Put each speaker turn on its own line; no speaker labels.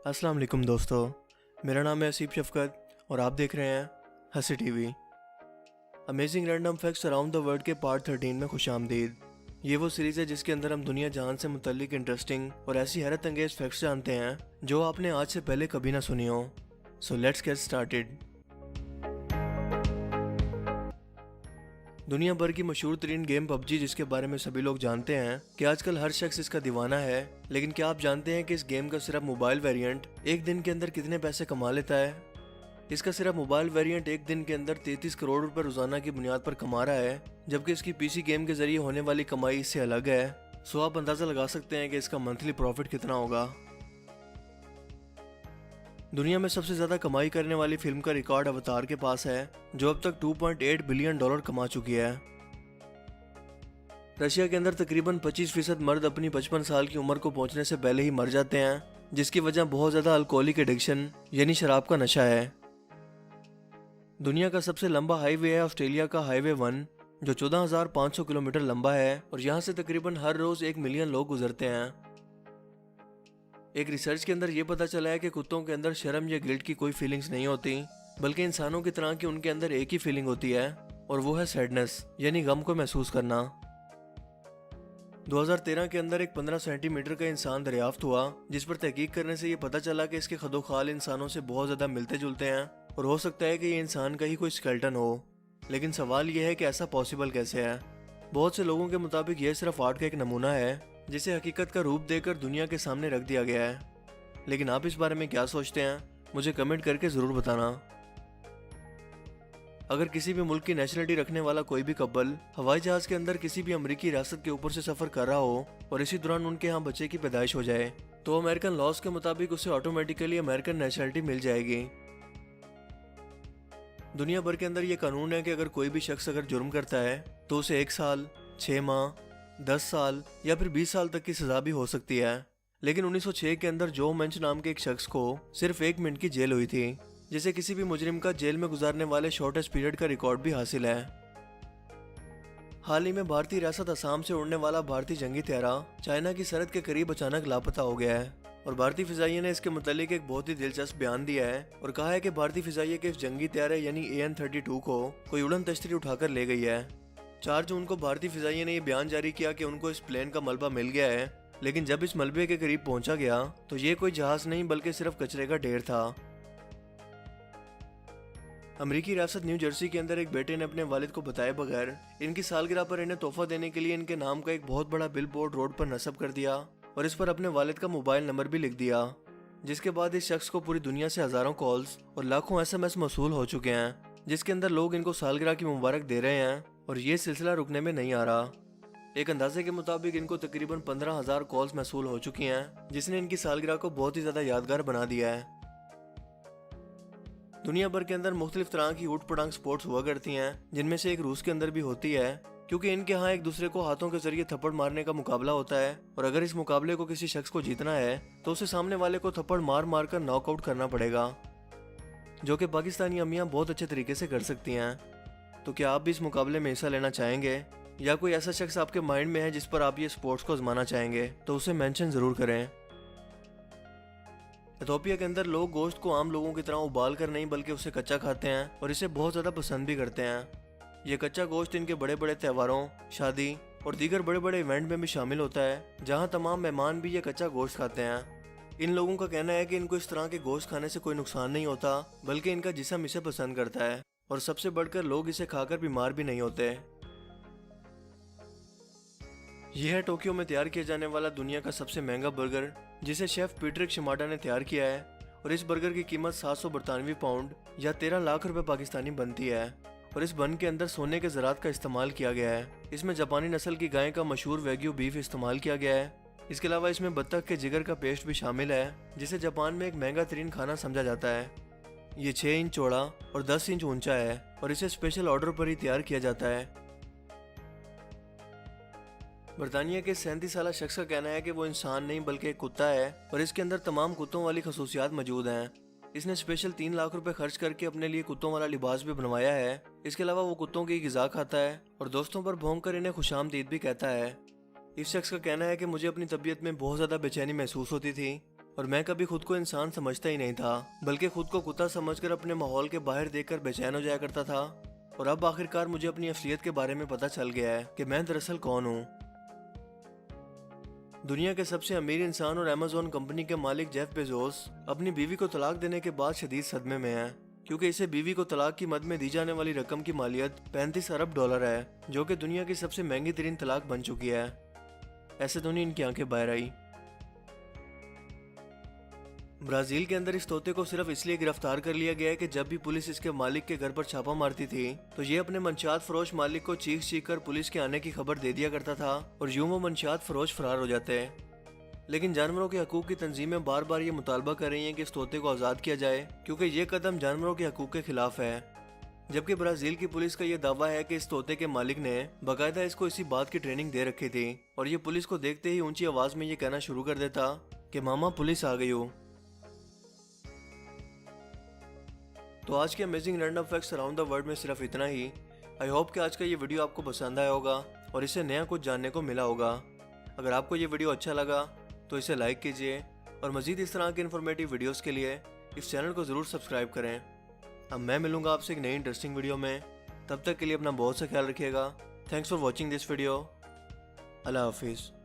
अस्सलाम वालेकुम दोस्तों, मेरा नाम है असीब शफ़क़त और आप देख रहे हैं हंसी TV. Amazing random facts around the world के पार्ट 13 में खुशामदीद। ये वो सीरीज़ है जिसके अंदर हम दुनिया जहान से मुतल्लिक इंटरेस्टिंग और ऐसी हैरत अंगेज फैक्ट्स जानते हैं जो आपने आज से पहले कभी ना सुनी हो। So let's get started. दुनिया भर की मशहूर तरीन गेम पबजी, जिसके बारे में सभी लोग जानते हैं कि आजकल हर शख्स इसका दीवाना है, लेकिन क्या आप जानते हैं कि इस गेम का सिर्फ मोबाइल वेरिएंट एक दिन के अंदर कितने पैसे कमा लेता है? इसका सिर्फ मोबाइल वेरिएंट एक दिन के अंदर 33 करोड़ रुपए रोजाना की बुनियाद पर कमा रहा है, जबकि इसकी पीसी गेम के जरिए होने वाली कमाई इससे अलग है। सो आप अंदाजा लगा सकते हैं कि इसका मंथली प्रॉफिट कितना होगा। दुनिया में सबसे ज्यादा कमाई करने वाली फिल्म का रिकॉर्ड अवतार के पास है, जो अब तक 2.8 बिलियन डॉलर कमा चुकी है। रशिया के अंदर तकरीबन 25% मर्द अपनी 55 साल की उम्र को पहुंचने से पहले ही मर जाते हैं, जिसकी वजह बहुत ज्यादा अल्कोहलिक एडिक्शन यानी शराब का नशा है। दुनिया का सबसे लंबा हाईवे है ऑस्ट्रेलिया का हाईवे 1, जो 14,500 किलोमीटर लंबा है और यहाँ से तकरीबन हर रोज 1 मिलियन लोग गुजरते हैं। एक रिसर्च के अंदर ये पता चला है कि कुत्तों के अंदर शर्म या गिल्ट की कोई फीलिंग्स नहीं होती, बल्कि इंसानों की तरह की उनके अंदर एक ही फीलिंग होती है, और वो है सैडनेस यानी गम को महसूस करना। 2013 के अंदर एक 15 सेंटीमीटर का इंसान दरियाफ्त हुआ, जिस पर तहकीक करने से ये पता चला कि इसके खदोखाल इंसानों से बहुत ज्यादा मिलते जुलते हैं और हो सकता है कि ये इंसान का ही कोई स्केल्टन हो। लेकिन सवाल यह है कि ऐसा पॉसिबल कैसे है। बहुत से लोगों के मुताबिक यह सिर्फ आर्ट का एक नमूना है, जिसे हकीकत का रूप देकर दुनिया के सामने रख दिया गया है। लेकिन आप इस बारे में क्या सोचते हैं, मुझे कमेंट करके जरूर बताना। अगर किसी भी मुल्क की नेशनलिटी रखने वाला कोई भी कपल हवाई जहाज के अंदर किसी भी अमेरिकी रियासत के ऊपर से सफर कर रहा हो और इसी दौरान उनके यहाँ बच्चे की पैदाइश हो जाए, तो अमेरिकन लॉज के मुताबिक उसे ऑटोमेटिकली अमेरिकन नेशनलिटी मिल जाएगी। दुनिया भर के अंदर यह कानून है कि अगर कोई भी शख्स अगर जुर्म करता है तो उसे 1 साल, 6 माह, 10 साल या फिर 20 साल तक की सजा भी हो सकती है। लेकिन 1906 के अंदर जो मेंच नाम के एक शख्स को सिर्फ 1 मिनट की जेल हुई थी, जिसे किसी भी मुजरिम का जेल में गुजारने वाले शॉर्टेस्ट पीरियड का रिकॉर्ड भी हासिल है। हाल ही में भारतीय रियासत असम से उड़ने वाला भारतीय जंगी तैयारा चाइना की सरहद के करीब अचानक लापता हो गया है, और भारतीय फिजाइया ने इसके मुतालिक एक बहुत ही दिलचस्प बयान दिया है और कहा है कि भारतीय फिजाइया के इस जंगी तैयारे यानी AN-32 को कोई उड़न तश्तरी उठाकर ले गई है। 4 जून को भारतीय फिजाइया ने यह बयान जारी किया कि उनको इस प्लेन का मलबा मिल गया है, लेकिन जब इस मलबे के करीब पहुंचा गया तो ये कोई जहाज नहीं बल्कि सिर्फ कचरे का ढेर था। अमेरिकी रियासत न्यू जर्सी के अंदर एक बेटे ने अपने वालिद को बताए बगैर इनकी सालगिरह पर इन्हें तोहफा देने के लिए इनके नाम का एक बहुत बड़ा बिल बोर्ड रोड पर नस्ब कर दिया और इस पर अपने वालिद का मोबाइल नंबर भी लिख दिया, जिसके बाद इस शख्स को पूरी दुनिया से हजारों कॉल्स और लाखों SMS मौसूल हो चुके हैं, जिसके अंदर लोग इनको सालगिरह की मुबारक दे रहे हैं और ये सिलसिला रुकने में नहीं आ रहा। एक अंदाजे के मुताबिक इनको तकरीबन 15,000 कॉल्स मौसूल हो चुकी हैं, जिसने इनकी सालगिरह को बहुत ही ज्यादा यादगार बना दिया है। दुनिया भर के अंदर मुख्तलिफ तरह की ऊट पटांग स्पोर्ट्स हुआ करती हैं, जिनमें से एक रूस के अंदर भी होती है, क्योंकि इनके यहाँ एक दूसरे को हाथों के जरिए थप्पड़ मारने का मुकाबला होता है, और अगर इस मुकाबले को किसी शख्स को जीतना है तो उसे सामने वाले को थप्पड़ मार मार कर नॉकआउट करना पड़ेगा, जो कि पाकिस्तानी अम्मियाँ बहुत अच्छे तरीके से कर सकती हैं। तो क्या आप भी इस मुकाबले में हिस्सा लेना चाहेंगे, या कोई ऐसा शख्स आपके माइंड में है जिस पर आप ये स्पोर्ट्स को आजमाना चाहेंगे, तो उसे मेंशन जरूर करें। इथोपिया के अंदर लोग गोश्त को आम लोगों की तरह उबाल कर नहीं बल्कि उसे कच्चा खाते हैं और इसे बहुत ज्यादा पसंद भी करते हैं। ये कच्चा गोश्त इनके बड़े बड़े त्योहारों, शादी और दीगर बड़े बड़े इवेंट में भी शामिल होता है, जहां तमाम मेहमान भी ये कच्चा गोश्त खाते हैं। इन लोगों का कहना है कि इनको इस तरह के गोश्त खाने से कोई नुकसान नहीं होता, बल्कि इनका जिस्म इसे पसंद करता है, और सबसे बढ़कर लोग इसे खाकर बीमार भी नहीं होते। यह है टोक्यो में तैयार किया जाने वाला दुनिया का सबसे महंगा बर्गर, जिसे शेफ पीटरिक शिमाडा ने तैयार किया है, और इस बर्गर की कीमत 792 पाउंड या 13 लाख रुपए पाकिस्तानी बनती है, और इस बन के अंदर सोने के ज़रात का इस्तेमाल किया गया है। इसमें जापानी नस्ल की गाय का मशहूर वैग्यू बीफ इस्तेमाल किया गया है। इसके अलावा इसमें बत्तख के जिगर का पेस्ट भी शामिल है, जिसे जापान में एक महंगा तरीन खाना समझा जाता है। ये 6 इंच चौड़ा और 10 इंच ऊंचा है, और इसे स्पेशल ऑर्डर पर ही तैयार किया जाता है। बरतानिया के 37 साल शख्स का कहना है कि वो इंसान नहीं बल्कि एक कुत्ता है, और इसके अंदर तमाम कुत्तों वाली खसूसियात मौजूद हैं। इसने स्पेशल 3 लाख रुपए खर्च करके अपने लिए कुत्तों वाला लिबास भी बनवाया है। इसके अलावा वो कुत्तों की गिज़ा खाता है और दोस्तों पर भौंक कर इन्हें खुशामदीद भी कहता है। इस शख्स का कहना है कि मुझे अपनी तबीयत में बहुत ज़्यादा बेचैनी महसूस होती थी और मैं कभी खुद को इंसान समझता ही नहीं था, बल्कि खुद को कुत्ता समझकर अपने माहौल के बाहर देखकर बेचैन हो जाया करता था। और अब आखिरकार मुझे अपनी असलियत के बारे में पता चल गया है कि मैं दरअसल कौन हूँ। दुनिया के सबसे अमीर इंसान और अमेज़न कंपनी के मालिक जेफ बेजोस अपनी बीवी को तलाक देने के बाद शदीद सदमे में है, क्योंकि इसे बीवी को तलाक की मद में दी जाने वाली रकम की मालियत 35 अरब डॉलर है, जो कि दुनिया की सबसे महंगी तरीन तलाक बन चुकी है। ऐसे तो नहीं इनकी आंखें बाहर आई। ब्राजील के अंदर इस तोते को सिर्फ इसलिए गिरफ्तार कर लिया गया है कि जब भी पुलिस इसके मालिक के घर पर छापा मारती थी तो ये अपने मंशियात फरोश मालिक को चीख कर पुलिस के आने की खबर दे दिया करता था और यूं वो मंशियात फरोश फरार हो जाते हैं। लेकिन जानवरों के हकूक की तंजीमें बार बार ये मुतालबा कर रही हैं कि इस तोते को आज़ाद किया जाए, क्योंकि ये कदम जानवरों के हकूक के खिलाफ है। जबकि ब्राजील की पुलिस का यह दावा है कि इस तोते के मालिक ने बाकायदा इसको इसी बात की ट्रेनिंग दे रखी थी और ये पुलिस को देखते ही ऊंची आवाज में ये कहना शुरू कर देता कि मामा पुलिस आ गई हो। तो आज के amazing random facts around the world में सिर्फ इतना ही। आई होप कि आज का ये वीडियो आपको पसंद आया होगा और इससे नया कुछ जानने को मिला होगा। अगर आपको ये वीडियो अच्छा लगा तो इसे लाइक कीजिए और मज़ीद इस तरह के इन्फॉर्मेटिव वीडियोस के लिए इस चैनल को ज़रूर सब्सक्राइब करें। अब मैं मिलूंगा आपसे एक नई इंटरेस्टिंग वीडियो में। तब तक के लिए अपना बहुत सा ख्याल रखिएगा। Thanks for watching this video. अल्लाह हाफिज़।